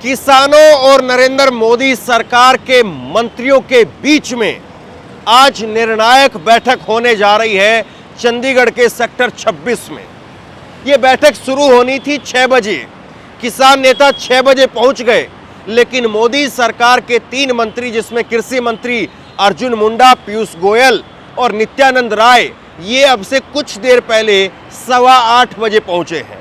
किसानों और नरेंद्र मोदी सरकार के मंत्रियों के बीच में आज निर्णायक बैठक होने जा रही है चंडीगढ़ के सेक्टर 26 में। यह बैठक शुरू होनी थी 6 बजे। किसान नेता 6 बजे पहुंच गए, लेकिन मोदी सरकार के 3 मंत्री जिसमें कृषि मंत्री अर्जुन मुंडा, पीयूष गोयल और नित्यानंद राय, ये अब से कुछ देर पहले 8:15 बजे पहुंचे हैं।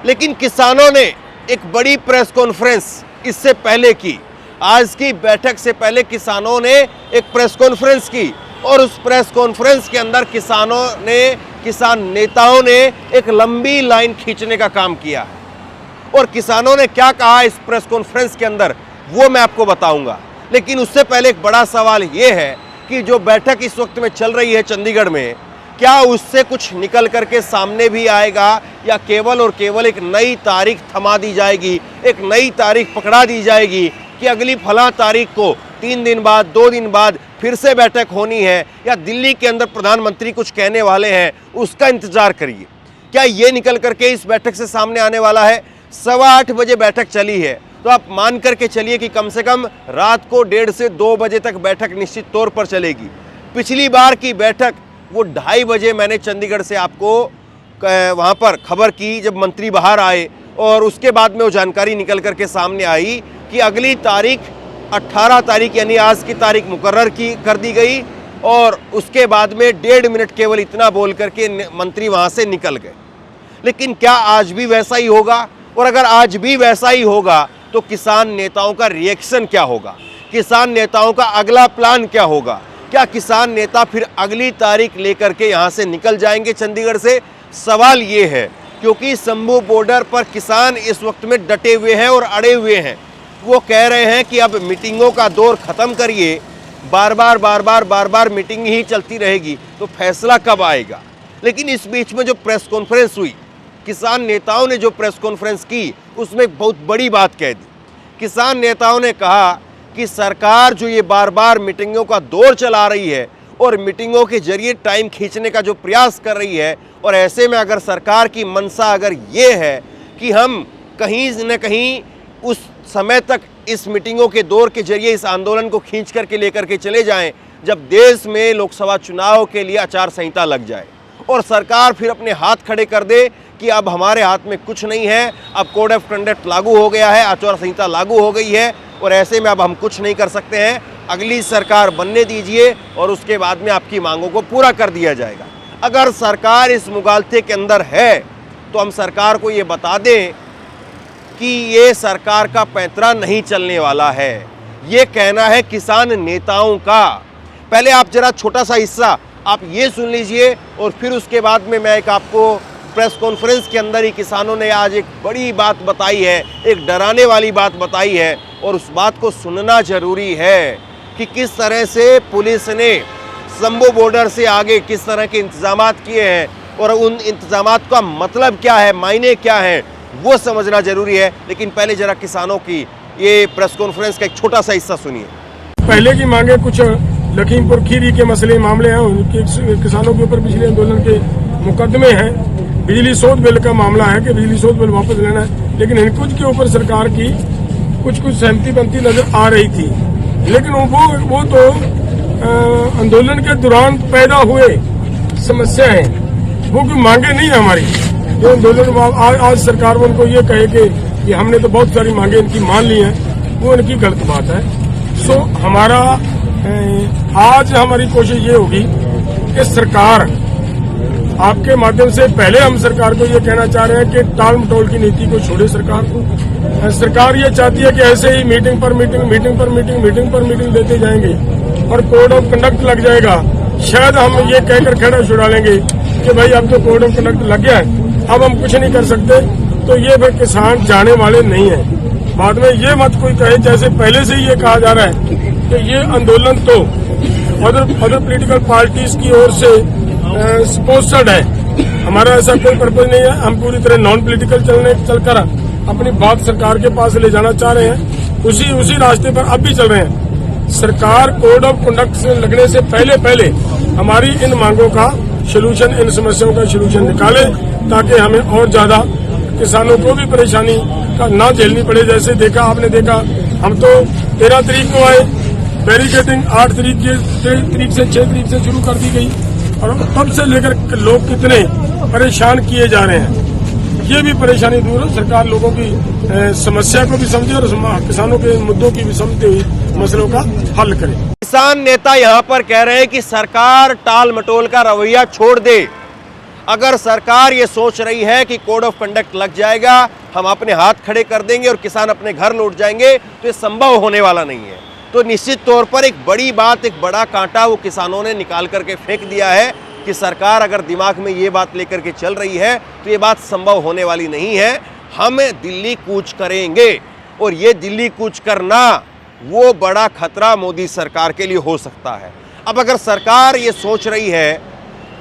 लेकिन किसानों ने एक बड़ी प्रेस कॉन्फ्रेंस इससे पहले की। आज की बैठक से पहले किसानों ने एक प्रेस कॉन्फ्रेंस की और उस प्रेस कॉन्फ्रेंस के अंदर किसान नेताओं ने एक लंबी लाइन खींचने का काम किया है। और किसानों ने क्या कहा इस प्रेस कॉन्फ्रेंस के अंदर वो मैं आपको बताऊंगा। लेकिन उससे पहले एक बड़ा सवाल ये है कि जो बैठक इस वक्त में चल रही है चंडीगढ़ में, क्या उससे कुछ निकल करके सामने भी आएगा या केवल और केवल एक नई तारीख थमा दी जाएगी, एक नई तारीख पकड़ा दी जाएगी कि अगली फला तारीख को 3 दिन बाद, 2 दिन बाद फिर से बैठक होनी है, या दिल्ली के अंदर प्रधानमंत्री कुछ कहने वाले हैं, उसका इंतजार करिए। क्या ये निकल करके इस बैठक से सामने आने वाला है? 8:15 बजे बैठक चली है, तो आप मान करके चलिए कि कम से कम रात को 1:30 से 2 बजे तक बैठक निश्चित तौर पर चलेगी। पिछली बार की बैठक वो 2:30 बजे मैंने चंडीगढ़ से आपको वहाँ पर खबर की, जब मंत्री बाहर आए, और उसके बाद में वो जानकारी निकल करके सामने आई कि अगली तारीख 18 तारीख यानी आज की तारीख मुकर्रर कर दी गई। और उसके बाद में 1.5 मिनट केवल इतना बोल करके मंत्री वहाँ से निकल गए। लेकिन क्या आज भी वैसा ही होगा? और अगर आज भी वैसा ही होगा तो किसान नेताओं का रिएक्शन क्या होगा? किसान नेताओं का अगला प्लान क्या होगा? क्या किसान नेता फिर अगली तारीख लेकर के यहाँ से निकल जाएंगे चंडीगढ़ से? सवाल ये है, क्योंकि शंभू बॉर्डर पर किसान इस वक्त में डटे हुए हैं और अड़े हुए हैं। वो कह रहे हैं कि अब मीटिंगों का दौर ख़त्म करिए, बार बार मीटिंग ही चलती रहेगी, तो फैसला कब आएगा? लेकिन इस बीच में जो प्रेस कॉन्फ्रेंस हुई, किसान नेताओं ने जो प्रेस कॉन्फ्रेंस की, उसमें बहुत बड़ी बात कह दी। किसान नेताओं ने कहा कि सरकार जो ये बार मीटिंगों का दौर चला रही है और मीटिंगों के जरिए टाइम खींचने का जो प्रयास कर रही है, और ऐसे में अगर सरकार की मंशा अगर ये है कि हम कहीं न कहीं उस समय तक इस मीटिंगों के दौर के जरिए इस आंदोलन को खींच करके लेकर के चले जाएं जब देश में लोकसभा चुनाव के लिए आचार संहिता लग जाए, और सरकार फिर अपने हाथ खड़े कर दे कि अब हमारे हाथ में कुछ नहीं है, अब कोड ऑफ कंडक्ट लागू हो गया है, आचार संहिता लागू हो गई है, और ऐसे में अब हम कुछ नहीं कर सकते हैं, अगली सरकार बनने दीजिए और उसके बाद में आपकी मांगों को पूरा कर दिया जाएगा। अगर सरकार इस मुगालते के अंदर है तो हम सरकार को ये बता दें कि ये सरकार का पैंतरा नहीं चलने वाला है। ये कहना है किसान नेताओं का। पहले आप जरा छोटा सा हिस्सा आप ये सुन लीजिए, और फिर उसके बाद में मैं एक आपको प्रेस कॉन्फ्रेंस के अंदर ही किसानों ने आज एक बड़ी बात बताई है, एक डराने वाली बात बताई है, और उस बात को सुनना जरूरी है कि किस तरह से पुलिस ने शंभू बॉर्डर से आगे किस तरह के इंतजामात किए हैं, और उन इंतजामात का मतलब क्या है, मायने क्या है, वो समझना जरूरी है। लेकिन पहले जरा किसानों की ये प्रेस कॉन्फ्रेंस का एक छोटा सा हिस्सा सुनिए। पहले की मांगे कुछ लखीमपुर खीरी के मसले मामले हैं, उनके किसानों के ऊपर पिछले आंदोलन के मुकदमे हैं। बिजली शोध बिल का मामला है कि बिजली शोध बिल वापस लेना है, लेकिन इन कुछ के ऊपर सरकार की कुछ सहमति बनती नजर आ रही थी। लेकिन वो तो आंदोलन के दौरान पैदा हुए समस्या है, वो कोई मांगे नहीं है हमारी। जो आंदोलन आज सरकार उनको ये कहे कि हमने तो बहुत सारी मांगे इनकी मान ली हैं, वो इनकी गलत बात है। सो हमारा आज हमारी कोशिश ये होगी कि सरकार, आपके माध्यम से पहले हम सरकार को ये कहना चाह रहे हैं कि टाल मटोल की नीति को छोड़े सरकार ये चाहती है कि ऐसे ही मीटिंग पर मीटिंग देते जाएंगे और कोड ऑफ कंडक्ट लग जाएगा। शायद हम ये कहकर खड़ा छुड़ा लेंगे कि भाई अब तो कोड ऑफ कंडक्ट लग गया है, अब हम कुछ नहीं कर सकते, तो ये फिर किसान जाने वाले नहीं है। बाद में ये मत कोई कहे, जैसे पहले से ही ये कहा जा रहा है कि ये आंदोलन तो अदर पॉलिटिकल पार्टीज की ओर से स्पॉन्सर्ड है। हमारा ऐसा कोई पर्पज नहीं है। हम पूरी तरह नॉन पॉलिटिकल चलकर अपनी बात सरकार के पास ले जाना चाह रहे हैं, उसी रास्ते पर अब भी चल रहे हैं। सरकार कोड ऑफ कंडक्ट से लगने से पहले हमारी इन मांगों का सोल्यूशन, इन समस्याओं का सोल्यूशन निकाले, ताकि हमें और ज्यादा किसानों को भी परेशानी का ना झेलनी पड़े। जैसे देखा आपने देखा, हम तो 13 तारीख को आए, बैरिकेडिंग 8 तारीख से 6 तारीख से शुरू कर दी गई और तब से लेकर लोग कितने परेशान किए जा रहे हैं। ये भी परेशानी दूर हो, सरकार लोगों की समस्या को भी समझे और किसानों के मुद्दों की भी समझते हुए मसलों का हल करे। किसान नेता यहाँ पर कह रहे हैं कि सरकार टाल मटोल का रवैया छोड़ दे। अगर सरकार ये सोच रही है कि कोड ऑफ कंडक्ट लग जाएगा, हम अपने हाथ खड़े कर देंगे और किसान अपने घर लौट जाएंगे, तो ये संभव होने वाला नहीं है। तो निश्चित तौर पर एक बड़ी बात, एक बड़ा कांटा वो किसानों ने निकाल करके फेंक दिया है कि सरकार अगर दिमाग में ये बात लेकर के चल रही है तो ये बात संभव होने वाली नहीं है। हम दिल्ली कूच करेंगे और ये दिल्ली कूच करना वो बड़ा खतरा मोदी सरकार के लिए हो सकता है। अब अगर सरकार ये सोच रही है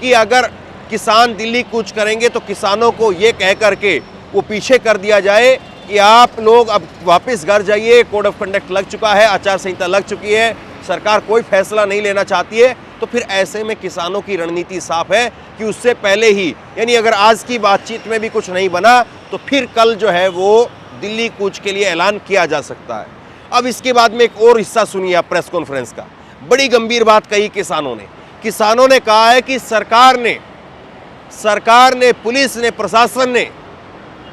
कि अगर किसान दिल्ली कूच करेंगे तो किसानों को ये कह करके वो पीछे कर दिया जाए कि आप लोग अब वापस घर जाइए, कोड ऑफ कंडक्ट लग चुका है, आचार संहिता लग चुकी है, सरकार कोई फैसला नहीं लेना चाहती है, तो फिर ऐसे में किसानों की रणनीति साफ है कि उससे पहले ही, यानी अगर आज की बातचीत में भी कुछ नहीं बना तो फिर कल जो है वो दिल्ली कूच के लिए ऐलान किया जा सकता है। अब इसके बाद में एक और हिस्सा सुनिए आप प्रेस कॉन्फ्रेंस का। बड़ी गंभीर बात कही किसानों ने कहा है कि सरकार ने, पुलिस ने, प्रशासन ने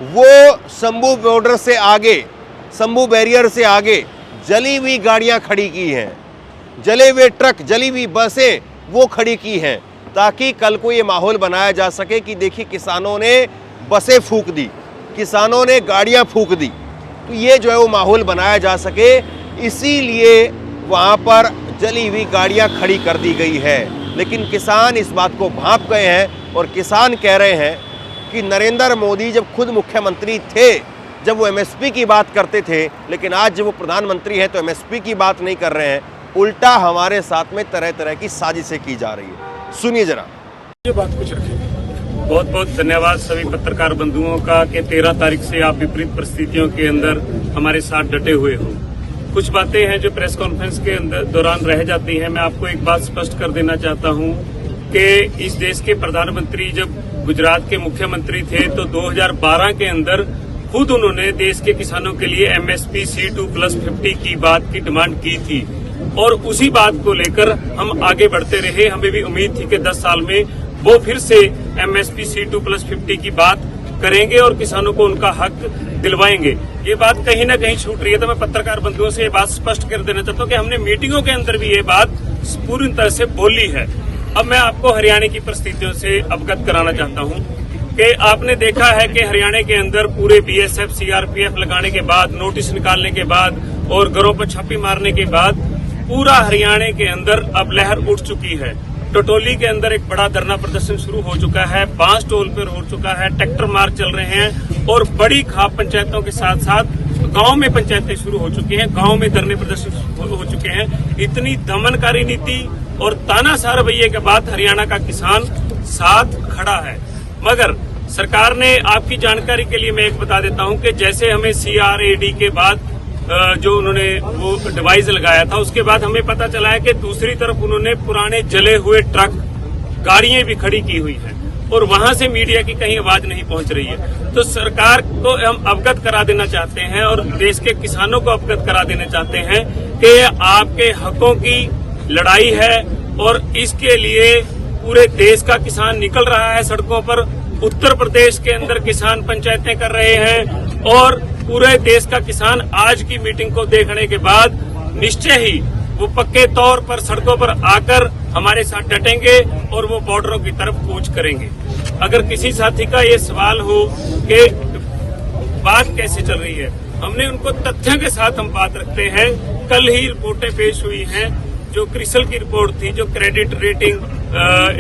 वो शंभू बॉर्डर से आगे, शंभू बैरियर से आगे जली हुई गाड़ियां खड़ी की हैं, जले हुए ट्रक, जली हुई बसें वो खड़ी की हैं, ताकि कल को ये माहौल बनाया जा सके कि देखिए किसानों ने बसें फूंक दी, किसानों ने गाड़ियां फूंक दी, तो ये जो है वो माहौल बनाया जा सके, इसीलिए वहाँ पर जली हुई गाड़ियां खड़ी कर दी गई है। लेकिन किसान इस बात को भांप गए हैं और किसान कह रहे हैं कि नरेंद्र मोदी जब खुद मुख्यमंत्री थे, जब वो एमएसपी की बात करते थे, लेकिन आज जब वो प्रधानमंत्री हैं तो एमएसपी की बात नहीं कर रहे हैं, उल्टा हमारे साथ में तरह तरह की साजिशें की जा रही है। सुनिए जरा ये बात कुछ रखिए। बहुत बहुत धन्यवाद सभी पत्रकार बंधुओं का कि 13 तारीख से आप विपरीत परिस्थितियों के अंदर हमारे साथ डटे हुए हो। कुछ बातें हैं जो प्रेस कॉन्फ्रेंस के अंदर दौरान रह जाती हैं। मैं आपको एक बात स्पष्ट कर देना चाहता हूं कि इस देश के प्रधानमंत्री जब गुजरात के मुख्यमंत्री थे तो 2012 के अंदर खुद उन्होंने देश के किसानों के लिए एमएसपी C2+50 की बात की डिमांड की थी और उसी बात को लेकर हम आगे बढ़ते रहे। हमें भी उम्मीद थी कि 10 साल में वो फिर से एमएसपी C2+50 की बात करेंगे और किसानों को उनका हक दिलवाएंगे। ये बात कहीं ना कहीं छूट रही है, तो मैं पत्रकार बंधुओं से ये बात स्पष्ट कर देना चाहता हूँ कि हमने मीटिंगों के अंदर भी ये बात पूरी तरह से बोली है। अब मैं आपको हरियाणा की परिस्थितियों से अवगत कराना चाहता हूँ कि आपने देखा है कि हरियाणा के अंदर पूरे बीएसएफ, सीआरपीएफ लगाने के बाद, नोटिस निकालने के बाद और घरों पर छापी मारने के बाद पूरा हरियाणा के अंदर अब लहर उठ चुकी है। टटोली के अंदर एक बड़ा धरना प्रदर्शन शुरू हो चुका है, 5 टोल पर हो चुका है, ट्रैक्टर मार्च चल रहे हैं और बड़ी खाप पंचायतों के साथ साथ गांव में पंचायतें शुरू हो चुकी हैं, गांव में धरने प्रदर्शन हो चुके हैं। इतनी दमनकारी नीति और तानाशाह रवैये के बाद हरियाणा का किसान साथ खड़ा है। मगर सरकार ने, आपकी जानकारी के लिए मैं एक बता देता हूं कि जैसे हमें CRAD के बाद जो उन्होंने वो डिवाइस लगाया था, उसके बाद हमें पता चला है कि दूसरी तरफ उन्होंने पुराने जले हुए ट्रक, गाड़ियां भी खड़ी की हुई हैं और वहां से मीडिया की कहीं आवाज नहीं पहुंच रही है। तो सरकार को हम अवगत करा देना चाहते हैं और देश के किसानों को अवगत करा देना चाहते हैं कि आपके हकों की लड़ाई है और इसके लिए पूरे देश का किसान निकल रहा है सड़कों पर। उत्तर प्रदेश के अंदर किसान पंचायतें कर रहे हैं और पूरे देश का किसान आज की मीटिंग को देखने के बाद निश्चय ही वो पक्के तौर पर सड़कों पर आकर हमारे साथ डटेंगे और वो बॉर्डरों की तरफ कूच करेंगे। अगर किसी साथी का ये सवाल हो कि बात कैसे चल रही है, हमने उनको तथ्यों के साथ हम बात रखते हैं। कल ही रिपोर्टें पेश हुई हैं, जो क्रिसल की रिपोर्ट थी, जो credit rating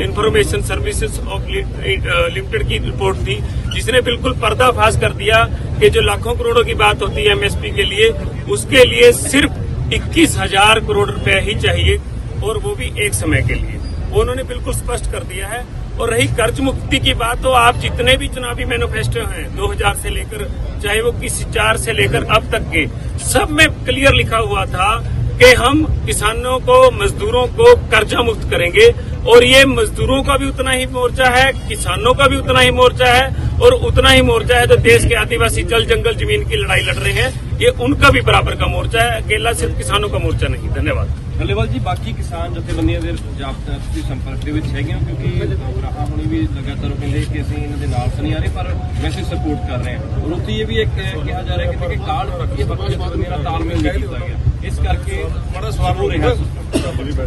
information services of limited की रिपोर्ट थी, जिसने बिल्कुल पर्दाफाश कर दिया कि जो लाखों करोड़ों की बात होती है एमएसपी के लिए, उसके लिए सिर्फ 21,000 करोड़ रुपए ही चाहिए और वो भी एक समय के लिए। उन्होंने बिल्कुल स्पष्ट कर दिया है। और रही कर्ज मुक्ति की बात, तो आप जितने भी चुनावी मैनिफेस्टो हैं 2000 से लेकर, चाहे वो किसी 4 से लेकर अब तक के, सब में क्लियर लिखा हुआ था कि हम किसानों को, मजदूरों को कर्जा मुक्त करेंगे। और ये मजदूरों का भी उतना ही मोर्चा है, किसानों का भी उतना ही मोर्चा है और उतना ही मोर्चा है जो देश के आदिवासी जल जंगल जमीन की लड़ाई लड़ रहे हैं, ये उनका भी बराबर का मोर्चा है, अकेला सिर्फ किसानों का मोर्चा नहीं। धन्यवाद। ਢੱਲੇਵਾਲ ਜੀ, ਬਾਕੀ ਕਿਸਾਨ ਜਥੇਬੰਦੀਆਂ ਦੇ ਜਾਬਤਾ ਤੁਸੀਂ ਸੰਪਰਕ ਦੇ ਵਿੱਚ ਹੈਗੇ ਹੋ, ਕਿਉਂਕਿ ਰਾਹਾਂ ਹੁਣੀ ਵੀ ਲਗਾਤਾਰ ਉਹ ਕਹਿੰਦੇ ਕਿ ਅਸੀਂ ਇਹਨਾਂ ਦੇ ਨਾਲ ਤਾਂ ਨਹੀਂ ਆ ਰਹੇ ਪਰ ਵੈਸੇ ਸਪੋਰਟ ਕਰ ਰਹੇ ਹਾਂ, ਔਰ ਉੱਥੇ ਇਹ ਵੀ ਇੱਕ ਕਿਹਾ ਜਾ ਰਿਹਾ ਕਿ ਕਾਰਡ ਇਹ ਬਾਕੀ ਜਥੇਬੰਦੀਆਂ ਨਾਲ ਤਾਲਮੇਲ ਨਹੀਂ ਕੀਤਾ ਗਿਆ, ਇਸ ਕਰਕੇ ਬੜਾ ਸਵਾਲ ਹੋ ਰਿਹਾ ਹੈ।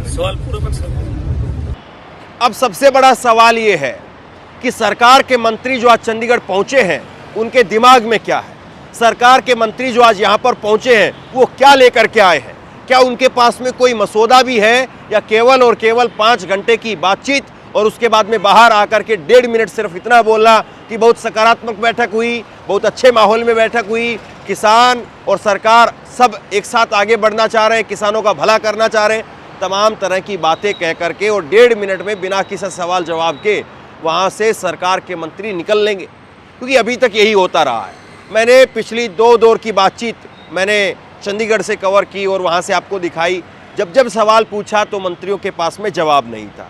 सवाल पूरा कर सकते हैं। अब सबसे बड़ा सवाल ये है कि सरकार के मंत्री जो आज चंडीगढ़ पहुंचे हैं उनके दिमाग में क्या है। सरकार के मंत्री जो आज यहाँ पर पहुंचे हैं वो क्या लेकर के आए हैं, क्या उनके पास में कोई मसौदा भी है या केवल और केवल 5 घंटे की बातचीत और उसके बाद में बाहर आकर के 1.5 मिनट सिर्फ इतना बोलना कि बहुत सकारात्मक बैठक हुई, बहुत अच्छे माहौल में बैठक हुई, किसान और सरकार सब एक साथ आगे बढ़ना चाह रहे हैं, किसानों का भला करना चाह रहे हैं, तमाम तरह की बातें कह करके और 1.5 मिनट में बिना किसी सवाल जवाब के वहाँ से सरकार के मंत्री निकल लेंगे, क्योंकि अभी तक यही होता रहा है। मैंने पिछली 2 दौर की बातचीत मैंने चंडीगढ़ से कवर की और वहाँ से आपको दिखाई। जब जब सवाल पूछा तो मंत्रियों के पास में जवाब नहीं था।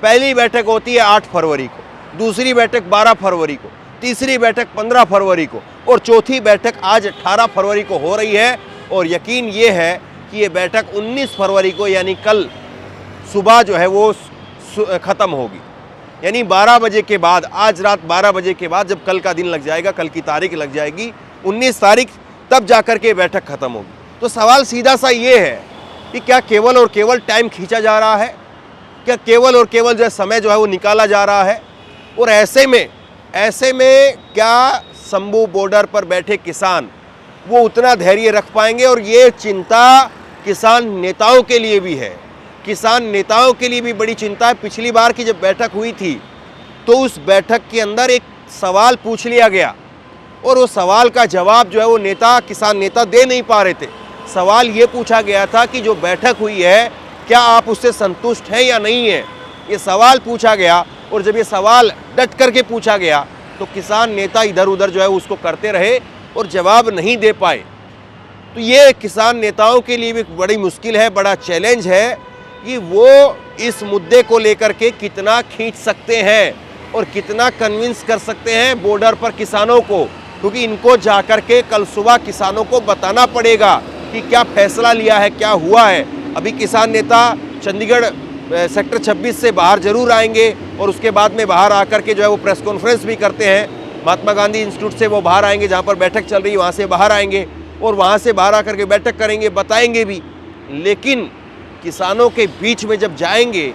पहली बैठक होती है 8 फरवरी को, दूसरी बैठक 12 फरवरी को, तीसरी बैठक 15 फरवरी को और चौथी बैठक आज 18 फरवरी को हो रही है। और यकीन ये है कि ये बैठक 19 फरवरी को यानी कल सुबह जो है वो ख़त्म होगी, यानी 12 बजे के बाद, आज रात 12 बजे के बाद जब कल का दिन लग जाएगा, कल की तारीख लग जाएगी 19 तारीख, तब जाकर के बैठक ख़त्म होगी। तो सवाल सीधा सा ये है कि क्या केवल और केवल टाइम खींचा जा रहा है, क्या केवल और केवल जो समय जो है वो निकाला जा रहा है। और ऐसे में क्या शंभू बॉर्डर पर बैठे किसान वो उतना धैर्य रख पाएंगे। और ये चिंता किसान नेताओं के लिए भी है, किसान नेताओं के लिए भी बड़ी चिंता है। पिछली बार की जब बैठक हुई थी तो उस बैठक के अंदर एक सवाल पूछ लिया गया और वो सवाल का जवाब जो है वो किसान नेता दे नहीं पा रहे थे। सवाल ये पूछा गया था कि जो बैठक हुई है क्या आप उससे संतुष्ट हैं या नहीं है, ये सवाल पूछा गया। और जब ये सवाल डट करके पूछा गया तो किसान नेता इधर उधर जो है उसको करते रहे और जवाब नहीं दे पाए। तो ये किसान नेताओं के लिए भी बड़ी मुश्किल है, बड़ा चैलेंज है कि वो इस मुद्दे को लेकर के कितना खींच सकते हैं और कितना कन्विंस कर सकते हैं बॉर्डर पर किसानों को, क्योंकि इनको जाकर के कल सुबह किसानों को बताना पड़ेगा कि क्या फैसला लिया है, क्या हुआ है। अभी किसान नेता चंडीगढ़ सेक्टर 26 से बाहर जरूर आएंगे और उसके बाद में बाहर आकर के जो है वो प्रेस कॉन्फ्रेंस भी करते हैं। महात्मा गांधी इंस्टीट्यूट से वो बाहर आएंगे, जहाँ पर बैठक चल रही है वहाँ से बाहर आएंगे और वहाँ से बाहर आकर के बैठक करेंगे, बताएंगे भी। लेकिन किसानों के बीच में जब जाएंगे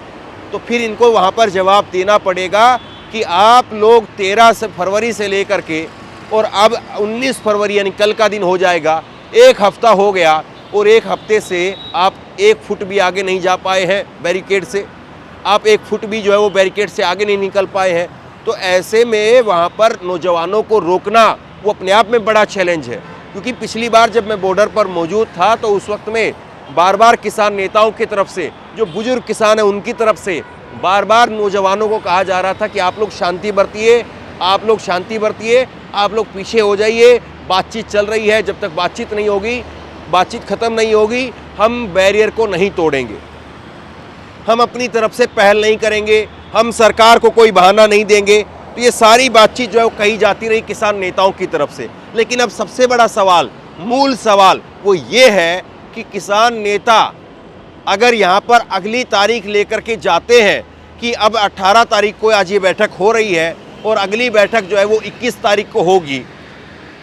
तो फिर इनको वहाँ पर जवाब देना पड़ेगा कि आप लोग 13 फरवरी से लेकर के और अब 19 फरवरी यानी कल का दिन हो जाएगा, 1 हफ्ता हो गया और 1 हफ्ते से आप 1 फुट भी आगे नहीं जा पाए हैं बैरिकेड से, आप 1 फुट भी जो है वो बैरिकेड से आगे नहीं निकल पाए हैं। तो ऐसे में वहाँ पर नौजवानों को रोकना वो अपने आप में बड़ा चैलेंज है, क्योंकि पिछली बार जब मैं बॉर्डर पर मौजूद था तो उस वक्त में बार बार किसान नेताओं की तरफ से, जो बुजुर्ग किसान हैं उनकी तरफ से बार बार नौजवानों को कहा जा रहा था कि आप लोग शांति बरतिए, आप लोग शांति बरतिए, आप लोग पीछे हो जाइए, बातचीत चल रही है, जब तक बातचीत नहीं होगी, बातचीत ख़त्म नहीं होगी, हम बैरियर को नहीं तोड़ेंगे, हम अपनी तरफ से पहल नहीं करेंगे, हम सरकार को कोई बहाना नहीं देंगे। तो ये सारी बातचीत जो है वो कही जाती रही किसान नेताओं की तरफ से। लेकिन अब सबसे बड़ा सवाल, मूल सवाल वो ये है कि किसान नेता अगर यहाँ पर अगली तारीख लेकर के जाते हैं कि अब 18 तारीख को आज ये बैठक हो रही है और अगली बैठक जो है वो 21 तारीख को होगी,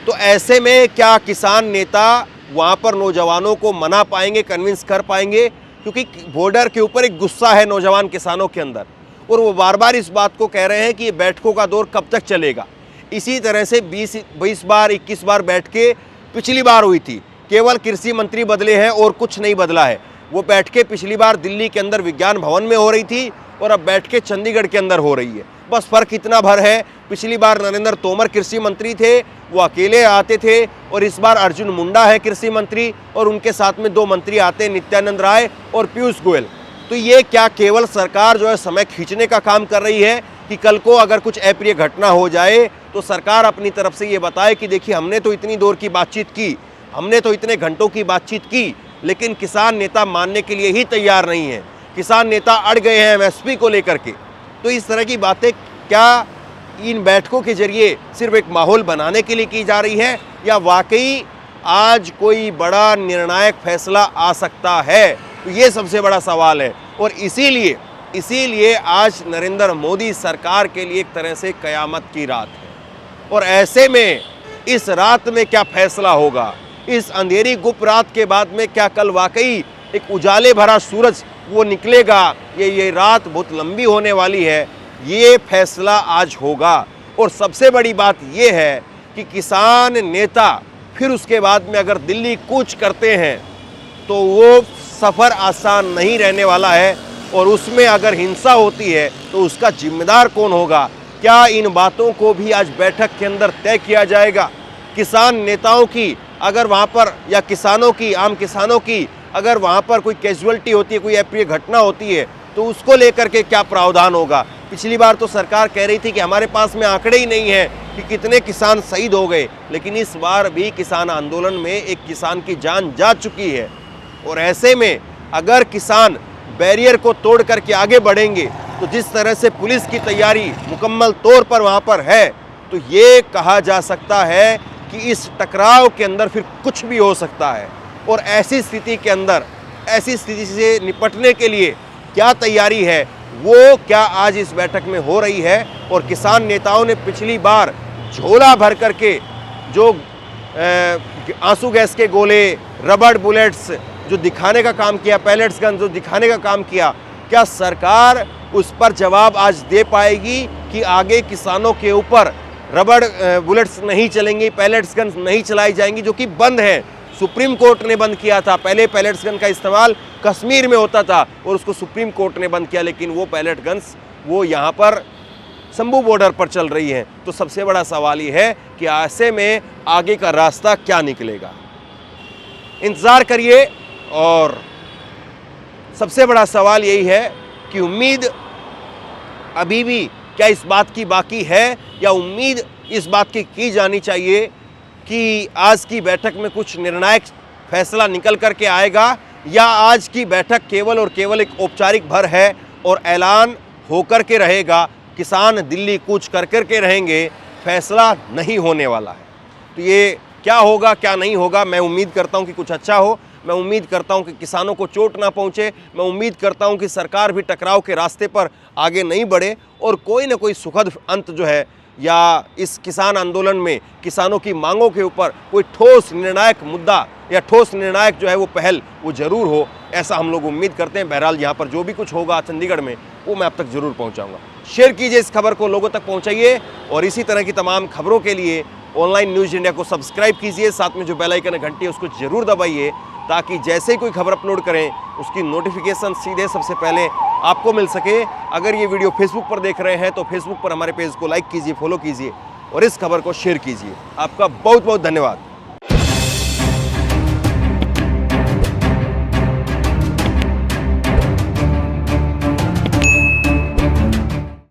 तो ऐसे में क्या किसान नेता वहाँ पर नौजवानों को मना पाएंगे, कन्विंस कर पाएंगे? क्योंकि बॉर्डर के ऊपर एक गुस्सा है नौजवान किसानों के अंदर और वो बार बार इस बात को कह रहे हैं कि ये बैठकों का दौर कब तक चलेगा। इसी तरह से 20 बार 21 बार बैठकें पिछली बार हुई थी, केवल कृषि मंत्री बदले हैं और कुछ नहीं बदला है। वो बैठकें पिछली बार दिल्ली के अंदर विज्ञान भवन में हो रही थी और अब बैठकें चंडीगढ़ के अंदर हो रही है। बस फ़र्क इतना भर है, पिछली बार नरेंद्र तोमर कृषि मंत्री थे, वो अकेले आते थे और इस बार अर्जुन मुंडा है कृषि मंत्री और उनके साथ में 2 मंत्री आते हैं, नित्यानंद राय और पीयूष गोयल। तो ये क्या केवल सरकार जो है समय खींचने का काम कर रही है कि कल को अगर कुछ अप्रिय घटना हो जाए तो सरकार अपनी तरफ से ये बताए कि देखिए हमने तो इतनी देर की बातचीत की, हमने तो इतने घंटों की बातचीत की, लेकिन किसान नेता मानने के लिए ही तैयार नहीं है, किसान नेता अड़ गए हैं एमएसपी को लेकर के। तो इस तरह की बातें क्या इन बैठकों के जरिए सिर्फ एक माहौल बनाने के लिए की जा रही है या वाकई आज कोई बड़ा निर्णायक फैसला आ सकता है? तो ये सबसे बड़ा सवाल है। और इसीलिए आज नरेंद्र मोदी सरकार के लिए एक तरह से कयामत की रात है। और ऐसे में इस रात में क्या फैसला होगा, इस अंधेरी गुप्त रात के बाद में क्या कल वाकई एक उजाले भरा सूरज वो निकलेगा, ये रात बहुत लंबी होने वाली है, ये फैसला आज होगा। और सबसे बड़ी बात ये है कि किसान नेता फिर उसके बाद में अगर दिल्ली कूच करते हैं तो वो सफ़र आसान नहीं रहने वाला है। और उसमें अगर हिंसा होती है तो उसका जिम्मेदार कौन होगा? क्या इन बातों को भी आज बैठक के अंदर तय किया जाएगा? किसान नेताओं की अगर वहाँ पर, या किसानों की, आम किसानों की अगर वहाँ पर कोई कैजुअलिटी होती है, कोई अप्रिय घटना होती है, तो उसको लेकर के क्या प्रावधान होगा? पिछली बार तो सरकार कह रही थी कि हमारे पास में आंकड़े ही नहीं है कि कितने किसान शहीद हो गए, लेकिन इस बार भी किसान आंदोलन में एक किसान की जान जा चुकी है। और ऐसे में अगर किसान बैरियर को तोड़ करके आगे बढ़ेंगे तो जिस तरह से पुलिस की तैयारी मुकम्मल तौर पर वहाँ पर है, तो ये कहा जा सकता है कि इस टकराव के अंदर फिर कुछ भी हो सकता है। और ऐसी स्थिति के अंदर, ऐसी स्थिति से निपटने के लिए क्या तैयारी है, वो क्या आज इस बैठक में हो रही है? और किसान नेताओं ने पिछली बार झोला भर करके जो आंसू गैस के गोले, रबड़ बुलेट्स जो दिखाने का काम किया, पैलेट्स गन जो दिखाने का काम किया, क्या सरकार उस पर जवाब आज दे पाएगी कि आगे किसानों के ऊपर रबड़ बुलेट्स नहीं चलेंगी, पैलेट्स गन नहीं चलाई जाएंगी, जो कि बंद है? सुप्रीम कोर्ट ने बंद किया था। पहले पैलेट्स गन का इस्तेमाल कश्मीर में होता था और उसको सुप्रीम कोर्ट ने बंद किया, लेकिन वो पैलेट गन्स वो यहाँ पर शंभू बॉर्डर पर चल रही हैं। तो सबसे बड़ा सवाल ये है कि ऐसे में आगे का रास्ता क्या निकलेगा? इंतज़ार करिए। और सबसे बड़ा सवाल यही है कि उम्मीद अभी भी क्या इस बात की बाकी है, या उम्मीद इस बात की जानी चाहिए कि आज की बैठक में कुछ निर्णायक फैसला निकल कर के आएगा, या आज की बैठक केवल और केवल एक औपचारिक भर है और ऐलान होकर के रहेगा, किसान दिल्ली कूच कर कर के रहेंगे, फैसला नहीं होने वाला है। तो ये क्या होगा क्या नहीं होगा, मैं उम्मीद करता हूँ कि कुछ अच्छा हो। मैं उम्मीद करता हूं कि किसानों को चोट ना पहुंचे। मैं उम्मीद करता हूं कि सरकार भी टकराव के रास्ते पर आगे नहीं बढ़े और कोई ना कोई सुखद अंत जो है, या इस किसान आंदोलन में किसानों की मांगों के ऊपर कोई ठोस निर्णायक मुद्दा या ठोस निर्णायक जो है वो पहल वो ज़रूर हो, ऐसा हम लोग उम्मीद करते हैं। बहरहाल यहाँ पर जो भी कुछ होगा चंडीगढ़ में, वो मैं अब तक ज़रूर पहुँचाऊँगा। शेयर कीजिए इस खबर को, लोगों तक पहुँचाइए, और इसी तरह की तमाम खबरों के लिए ऑनलाइन न्यूज़ इंडिया को सब्सक्राइब कीजिए। साथ में जो बेल आइकन है घंटी है उसको ज़रूर दबाइए, ताकि जैसे ही कोई खबर अपलोड करें उसकी नोटिफिकेशन सीधे सबसे पहले आपको मिल सके। अगर ये वीडियो फेसबुक पर देख रहे हैं तो फेसबुक पर हमारे पेज को लाइक कीजिए, फॉलो कीजिए और इस खबर को शेयर कीजिए। आपका बहुत बहुत धन्यवाद।